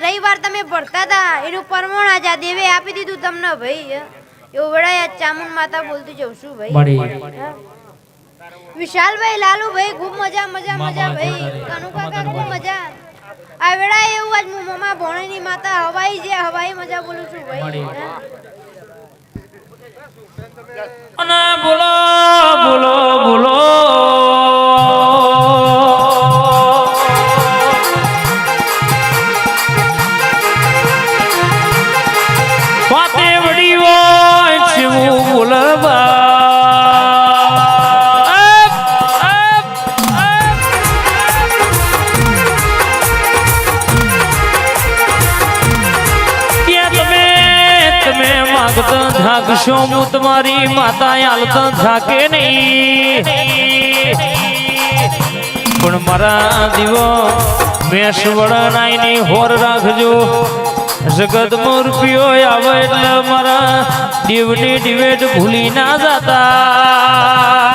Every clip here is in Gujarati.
રવિવાર તમે ભરતા હતા એનું પરમોણ આજા દેવે આપી દીધું તમને ભાઈ એવું વડાય ચામુંડ માતા બોલતી જઉં છું ભાઈ વિશાલભાઈ લાલુભાઈ ખૂબ મજા મજા મજા ભાઈ કનુ કાકા ખૂબ મજા આ વેળા એવું આજ હું મમા ભોણેની માતા હવાઈ જે હવાઈ મજા બોલું છું ભાઈ અને બોલો બોલો બોલો વાતે વડી હોય શિવું બોલવા ઝાકશો હું તમારી માતા હાલતા ઝાકે નહીં પણ મારા દીવો મેષ વળનાઈની હોર રાખજો જગત માં રૂપિયો આવે એટલે મારા દેવની દિવેટ ભૂલી ના જતા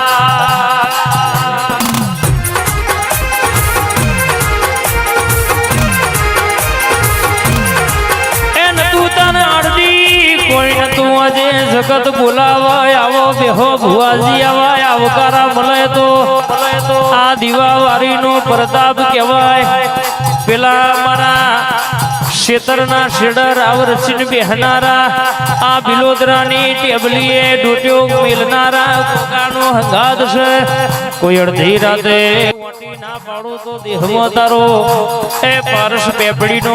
જગત બોલાવાય આવો બેહો ભુવાજી આવાય આવકારા મળે તો આ દીવાવારી નો પ્રતાપ કહેવાય પેલા મારા શેતરના શેડર આવરચીન બેહનારા આ બિલોદરાની ટેબલીએ ડોટ્યો મેલનારા કોકાનો હંગાત છે કોઈ અડધી રાતે ના પાડો તો દેહમાં તારો એ પારસ પેપડીનો